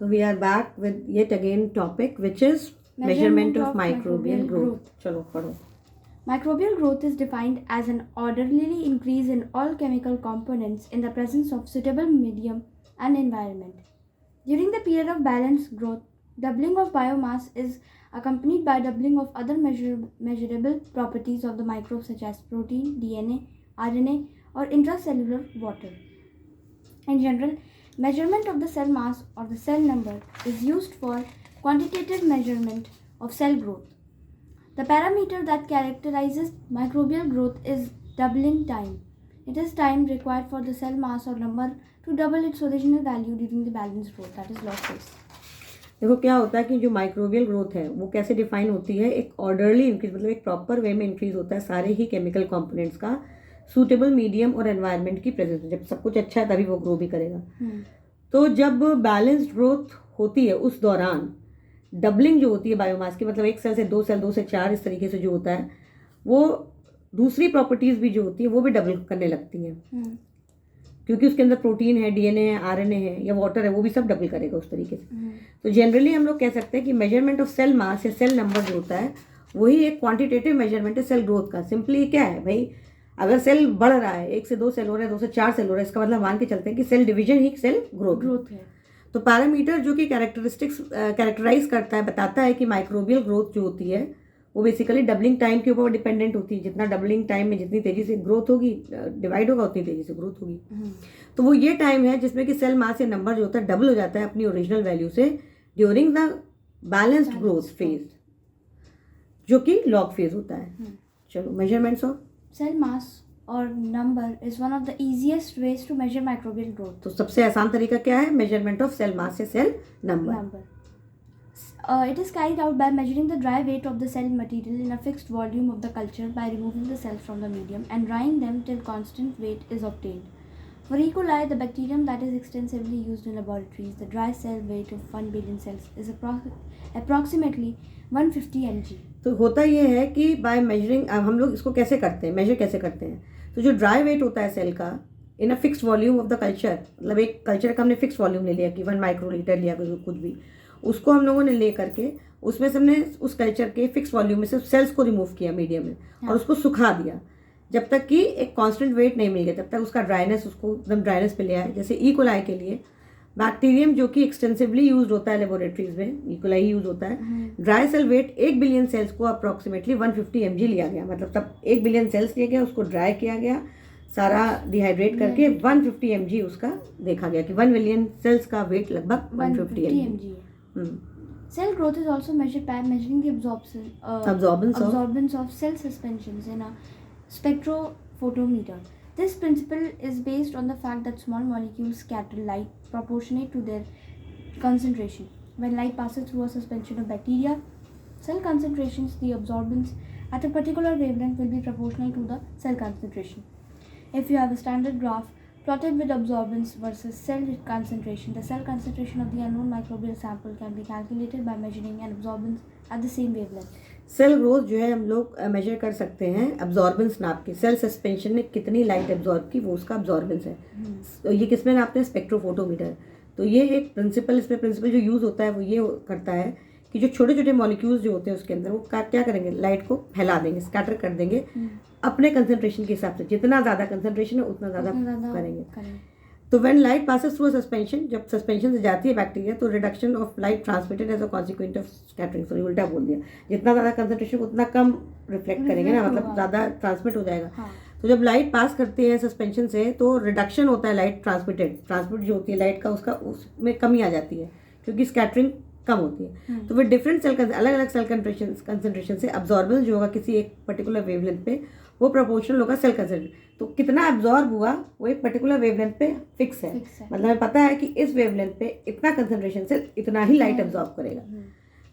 So we are back with yet again topic which is measurement of microbial growth. चलो पढ़ो. Microbial growth is defined as an orderly increase in all chemical components in the presence of suitable medium and environment. During the period of balanced growth, doubling of biomass is accompanied by doubling of other measurable properties of the microbe such as protein, DNA, RNA, or intracellular water. In general, measurement of the cell mass or the cell number is used for quantitative measurement of cell growth. The parameter that characterizes microbial growth is doubling time. It is time required for the cell mass or number to double its original value during the balanced growth, that is log phase. देखो क्या होता है कि जो microbial growth है वो कैसे define होती है. एक ऑर्डरली इंक्रीज मतलब एक प्रॉपर वे में इंक्रीज होता है सारे ही केमिकल कंपोनेंट्स का सूटेबल मीडियम और एनवायरनमेंट की प्रेजेंस में. जब सब कुछ अच्छा है तभी वो ग्रो भी करेगा. तो जब बैलेंस्ड ग्रोथ होती है उस दौरान डबलिंग जो होती है बायोमास की, मतलब एक सेल से 2 सेल 2 से 4 इस तरीके से जो होता है वो दूसरी प्रॉपर्टीज भी जो होती है वो भी डबल करने लगती हैं. क्योंकि उसके अंदर प्रोटीन है, डीएनए है, आरएनए है या वाटर है, वो भी सब डबल करेगा उस तरीके से. तो जनरली हम लोग कह सकते हैं कि मेजरमेंट ऑफ सेल मास या सेल नंबर जो होता है वही एक क्वांटिटेटिव मेजरमेंट है सेल ग्रोथ का. सिंपली क्या है भाई, अगर सेल बढ़ रहा है 1 से 2 सेल हो रहा है, 2 से 4 सेल हो रहा है, इसका मतलब मान के चलते हैं कि सेल डिवीजन ही सेल ग्रोथ है. तो पैरामीटर जो कि कैरेक्टरिस्टिक्स कैरेक्टराइज करता है, बताता है कि माइक्रोबियल ग्रोथ जो होती है वो बेसिकली डबलिंग टाइम के ऊपर डिपेंडेंट होती है. जितना डबलिंग टाइम में जितनी तेजी से ग्रोथ होगी, डिवाइड होगा, उतनी तेजी से ग्रोथ होगी. तो वो ये टाइम है जिसमें कि सेल मास या नंबर जो होता है डबल हो जाता है अपनी ओरिजिनल वैल्यू से during the balanced growth phase, जो कि लॉग फेज होता है. चलो, मेजरमेंट्स ऑफ सेल मास और number is one of the easiest ways to measure microbial growth. तो सबसे आसान तरीका क्या है? मेजरमेंट ऑफ सेल मास या cell number. It is carried out by measuring the dry weight of the cell material in a fixed volume of the culture by removing the cells from the medium and drying them till constant weight is obtained. For E. coli, the bacterium that is extensively used in laboratories, the dry cell weight of 1 billion cells is approximately 150 mg. तो होता ये है कि by measuring, हम लोग इसको कैसे करते हैं, मेजर कैसे करते हैं. तो जो ड्राई वेट होता है सेल का in a fixed volume of the culture, मतलब एक कल्चर का हमने फिक्स वॉल्यूम ले लिया कि 1 माइक्रोलीटर लिया कुछ भी, उसको हम लोगों ने ले करके उसमें से हमने उस कल्चर के फिक्स वॉल्यूम में से सेल्स को रिमूव किया मीडियम में और उसको सुखा दिया जब तक कि एक कांस्टेंट वेट नहीं मिल गया, तब तक उसका ड्राइनेस उसको एकदम ड्राइनेस पे ले आया. जैसे ई कोलाई के लिए बैक्टीरियम जो कि एक्सटेंसिवली यूज होता है लेबोरेटरीज में, ई कोलाई यूज होता है. Dry cell weight 1 billion cells को अप्रॉक्सीमेटली 150 mg लिया गया. मतलब तब 1 बिलियन सेल्स लिया गया, उसको ड्राई किया गया, सारा डिहाइड्रेट करके 150 mg उसका देखा गया कि 1 बिलियन सेल्स का वेट लगभग 150 mg. Cell growth is also measured by measuring the absorbance of cell suspensions in a spectrophotometer. This principle is based on the fact that small molecules scatter light proportionate to their concentration. When light passes through a suspension of bacteria, cell concentrations, the absorbance at a particular wavelength will be proportional to the cell concentration. If you have a standard graph plotted with absorbance versus cell concentration, the cell concentration of the unknown microbial sample can be calculated by measuring an absorbance at the same wavelength. Cell growth जो है हम लोग major कर सकते हैं absorbance नाप के. Cell suspension ने कितनी लाइट एब्जॉर्ब की वो उसका अब्जॉर्बेंस है. तो ये किसमें नापते हैं? स्पेक्ट्रोफोटोमीटर. तो ये एक प्रिंसिपल, इसमें प्रिंसिपल जो यूज़ होता है वो ये करता है कि जो छोटे छोटे मॉलिक्यूल्स जो होते हैं उसके अंदर वो क्या करेंगे, लाइट को फैला देंगे, स्कैटर कर देंगे अपने कंसंट्रेशन के हिसाब से. जितना ज़्यादा कंसंट्रेशन है उतना ज़्यादा करेंगे. तो when light passes through suspension, जब सस्पेंशन से जाती है बैक्टीरिया तो reduction of light transmitted as a consequent of scattering. Sorry, उल्टा बोल दिया. जितना ज़्यादा कंसंट्रेशन उतना कम रिफ्लेक्ट करेंगे ना, मतलब ज़्यादा ट्रांसमिट हो जाएगा. तो जब लाइट पास करती है सस्पेंशन से तो रिडक्शन होता है लाइट ट्रांसमिट जो होती है लाइट का, उसका उसमें कमी आ जाती है क्योंकि स्कैटरिंग कम होती है. तो वे डिफरेंट सेल अलग अलग सेल कंसंट्रेशन से अब्जॉर्बेंस जो होगा किसी एक पर्टिकुलर वेवलेंथ पे वो प्रोपोर्शनल होगा सेल कंसंट्रेशन. तो कितना एब्जॉर्ब हुआ वो एक पर्टिकुलर वेवलेंथ पे फिक्स है. मतलब हमें पता है कि इस वेवलेंथ पे इतना कंसंट्रेशन से इतना ही लाइट एब्जॉर्ब करेगा.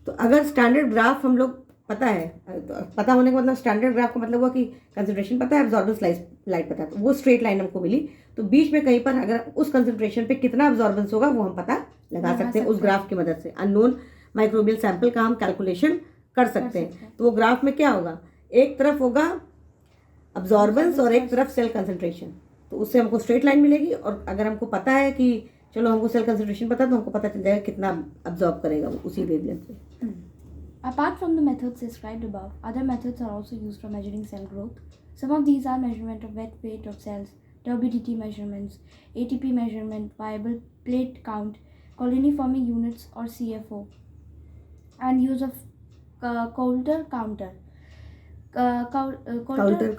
तो अगर स्टैंडर्ड ग्राफ हम लोग पता है, तो पता होने का मतलब स्टैंडर्ड ग्राफ का मतलब हुआ कि कंसंट्रेशन पता है, एब्जॉर्बेंस लाइट पता है, तो वो स्ट्रेट लाइन हमको मिली. तो बीच में कहीं पर अगर उस कंसंट्रेशन पे कितना एब्जॉर्बेंस होगा वो हम पता लगा सकते हैं उस ग्राफ की मदद से. अननोन माइक्रोबियल सैंपल का हम कैलकुलेशन कर सकते हैं. तो वो ग्राफ में क्या होगा, एक तरफ होगा अब्जॉर्बेंस और एक तरफ सेल कंसंट्रेशन. तो उससे हमको स्ट्रेट लाइन मिलेगी. और अगर हमको पता है कि चलो हमको सेल कंसंट्रेशन पता, तो हमको पता चल जाएगा कितना अब्जॉर्ब करेगा वो उसी वेवलेंथ पे। Apart from the methods described above, other methods are also used for measuring cell growth. Some of these are measurement of wet weight of cells, turbidity measurements, ATP measurement, viable plate count, colony forming units or CFO, and use of Coulter counter. Coulter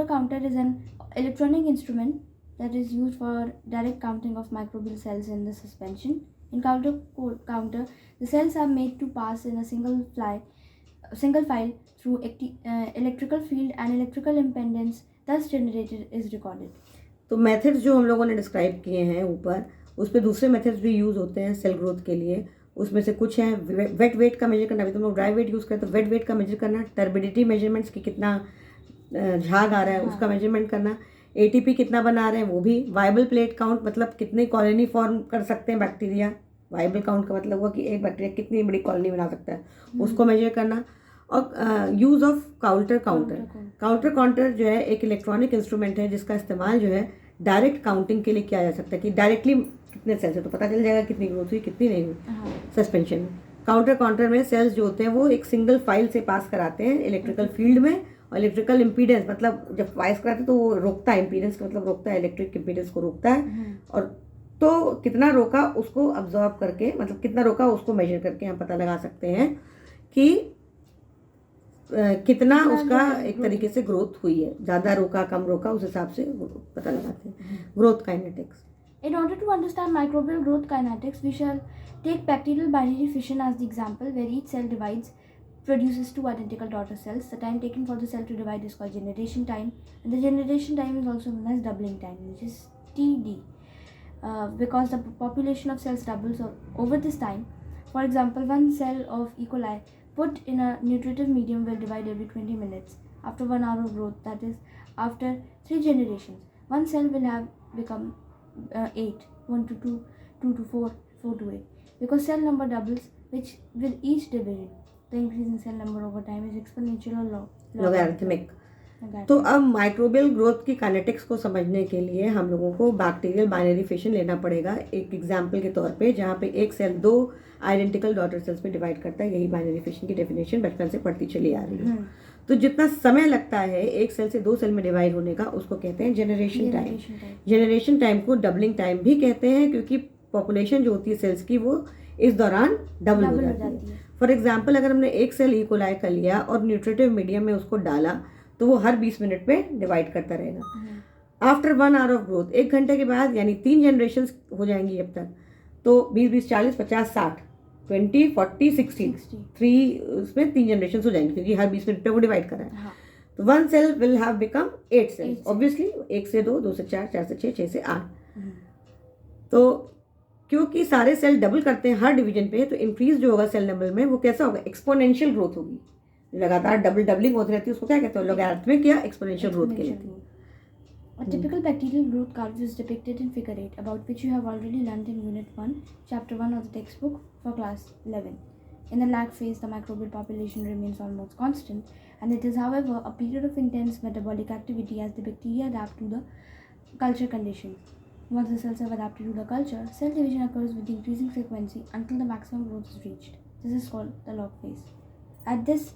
counter is an electronic instrument that is used for direct counting of microbial cells in the suspension. In counter, the cells are made to pass in a single file through electrical field and electrical impedance thus generated is recorded. तो methods जो हम लोगों ने describe किए हैं ऊपर, उस पर दूसरे मेथड्स भी यूज़ होते हैं सेल ग्रोथ के लिए। उसमें से कुछ हैं वेट वेट का मेजर करना, अभी तुम लोग ड्राई वेट यूज़ करते तो वेट वेट का मेजर करना, टर्बिडिटी मेजरमेंट्स की कितना झाग आ रहा है उसका मेजरमेंट करना, एटीपी कितना बना रहे हैं वो भी, वाइबल प्लेट काउंट मतलब कितनी कॉलोनी फॉर्म कर सकते हैं बैक्टीरिया, वाइबल काउंट का मतलब हुआ कि एक बैक्टीरिया कितनी बड़ी कॉलोनी बना सकता है उसको मेजर करना, और यूज़ ऑफ काउंटर काउंटर जो है एक इलेक्ट्रॉनिक इंस्ट्रूमेंट है जिसका इस्तेमाल जो है डायरेक्ट काउंटिंग के लिए किया जा सकता है कि डायरेक्टली कितने सेल्स है तो पता चल जाएगा कितनी ग्रोथ हुई कितनी नहीं हुई सस्पेंशन में। काउंटर में सेल्स जो होते हैं वो एक सिंगल फाइल से पास कराते हैं इलेक्ट्रिकल फील्ड में, और इलेक्ट्रिकल इम्पीडेंस मतलब जब पास कराते हैं तो वो रोकता है, इम्पीडेंस का मतलब रोकता है, इलेक्ट्रिक इम्पीडेंस को रोकता है, और तो कितना रोका उसको अब्जॉर्ब करके मतलब कितना रोका उसको मेजर करके हम पता लगा सकते हैं कि कितना उसका एक तरीके से ग्रोथ हुई है, ज़्यादा रोका कम रोका उस हिसाब से पता लगाते हैं। Growth kinetics. In order to understand microbial growth kinetics, we shall take bacterial binary fission as the example, where each cell divides, produces two identical daughter cells. The time taken for the cell to divide is called generation time, and the generation time is also known as doubling time, which is TD, because the population of cells doubles over this time. For example, one cell of E. coli put in a nutritive medium will divide every 20 minutes. After 1 hour of growth, that is, after 3 generations, one cell will have become 8, 1 to 2, 2 to 4, 4 to 8. Because cell number doubles, which with each division, the increase in cell number over time is exponential or logarithmic. तो अब microbial growth की kinetics को समझने के लिए हम लोगों को बैक्टीरियल बाइनरी फिशन लेना पड़ेगा एक एग्जांपल के तौर पे, जहाँ पे एक सेल 2 आइडेंटिकल डॉटर सेल्स में डिवाइड करता है। यही बाइनरी फिशन की डेफिनेशन बचपन से पढ़ती चली आ रही है। तो जितना समय लगता है एक सेल से 2 सेल में डिवाइड होने का उसको कहते हैं जनरेशन टाइम। जनरेशन टाइम को डबलिंग टाइम भी कहते हैं क्योंकि पॉपुलेशन जो होती है सेल्स की वो इस दौरान डबल हो जाती है। फॉर एग्जाम्पल अगर हमने एक सेल E. coli का लिया और न्यूट्रिटिव मीडियम में उसको डाला तो वो हर 20 मिनट में डिवाइड करता रहेगा। आफ्टर 1 hour ऑफ ग्रोथ, 1 घंटे के बाद यानी 3 जनरेशन हो जाएंगी अब तक, तो 20, 40, 50, 60, 20, 40, 60, 3 उसमें 3 जनरेशन हो जाएंगी क्योंकि हर 20 मिनट पे वो डिवाइड कर रहा है। तो 1 cell will have become 8 cells obviously, 1 से 2, 2 से 4, 4 से 6, 6 से 8। तो क्योंकि सारे सेल डबल करते हैं हर डिवीजन पे, तो इंक्रीज जो होगा सेल नंबर में वो कैसा होगा, एक्सपोनेंशियल ग्रोथ होगी। लगातार डबलिंग होती रहती है उसको क्या कहते हैं, लॉगरिथमिक या एक्सपोनेंशियल ग्रोथ कहते हैं। A typical bacterial growth curve is depicted in figure 8, about which you have already learned in unit 1, chapter 1 of the textbook for class 11. In the lag phase, the microbial population remains almost constant, and it is, however, a period of intense metabolic activity as the bacteria adapt to the culture conditions. Once the cells have adapted to the culture, cell division occurs with increasing frequency until the maximum growth is reached. This is called the log phase. At this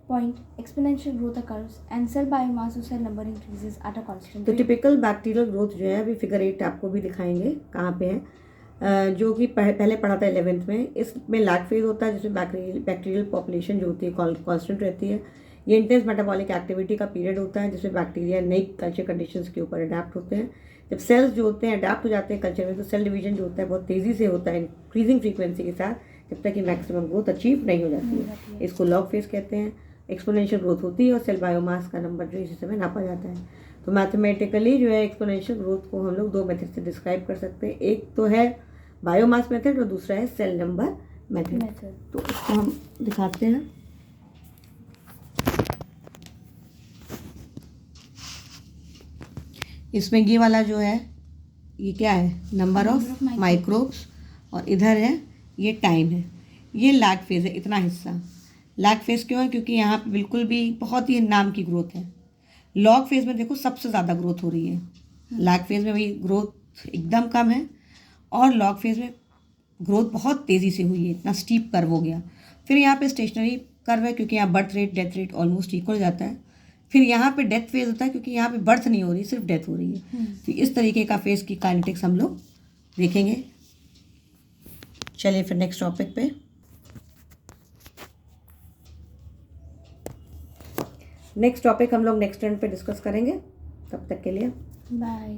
point, exponential growth occurs and cell biomass or cell number increases at a constant rate. तो typical bacterial growth जो है अभी figure 8 आपको भी दिखाएंगे कहाँ पे है, जो कि पहले पढ़ा था 11th में। इसमें लैग फेज होता है जिसमें बैक्टीरियल पॉपुलेशन जो होती है कांस्टेंट रहती है। ये इंटेंस मेटाबॉलिक एक्टिविटी का पीरियड होता है जिसमें बैक्टीरिया नई कल्चर कंडीशंस के ऊपर अडेप्ट होते हैं। जब सेल्स जो होते हैं अडेप्ट हो जाते हैं कल्चर में, तो सेल डिवीजन जो होता है बहुत तेज़ी से होता है इंक्रीजिंग फ्रीक्वेंसी के साथ, जब तक कि मैक्सिमम ग्रोथ अचीव नहीं हो जाती है। इसको लॉग फेज कहते हैं। एक्सपोनेंशियल ग्रोथ होती है और सेल बायोमास का नंबर जो इसी समय नापा जाता है। तो मैथमेटिकली जो है एक्सपोनेंशियल ग्रोथ को हम लोग 2 मेथड से डिस्क्राइब कर सकते हैं। एक तो है बायोमास मेथड और दूसरा है सेल नंबर मेथड। तो इसको हम दिखाते हैं। इसमें ये वाला जो है ये क्या है, नंबर ऑफ माइक्रोब्स, और इधर है ये टाइम है। ये लैग फेज है, इतना हिस्सा। लैग फेज क्यों है, क्योंकि यहाँ पे बिल्कुल भी बहुत ही नाम की ग्रोथ है। लॉग फेज में देखो सबसे ज़्यादा ग्रोथ हो रही है, लैग फेज में भाई ग्रोथ एकदम कम है। और लॉग फेज में ग्रोथ बहुत तेज़ी से हुई है, इतना स्टीप कर्व हो गया। फिर यहाँ पे स्टेशनरी कर्व है क्योंकि यहाँ birth rate death rate almost equal जाता है। फिर यहाँ पे डेथ फेज होता है क्योंकि यहाँ पे बर्थ नहीं हो रही, सिर्फ डेथ हो रही है। तो इस तरीके का फेज की काइनेटिक्स हम लोग देखेंगे। चलिए फिर नेक्स्ट टॉपिक पे। नेक्स्ट टॉपिक हम लोग नेक्स्ट टर्न पे डिस्कस करेंगे। तब तक के लिए बाय।